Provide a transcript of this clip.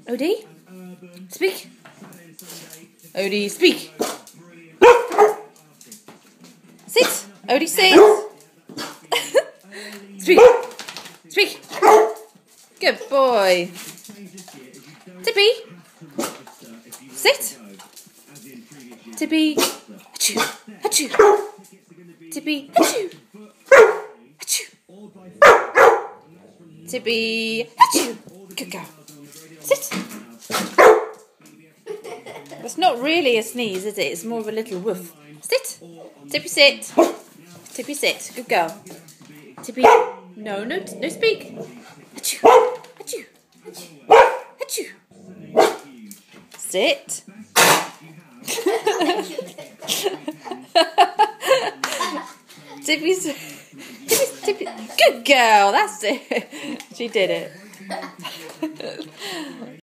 Odie, speak. Odie, speak. Sit. Odie, sit. Speak. Speak. Good boy. Tippy. Sit. Tippy. Achoo. Achoo. Tippy. Achoo. Achoo. Tippy. Achoo. Good girl. Sit. That's not really a sneeze, is it? It's more of a little woof. Sit. Tippy, sit. Tippy, sit. Good girl. Tippy. No, speak. Achoo. Achoo. Achoo. Achoo. Sit. Tippy. Good girl. That's it. She did it.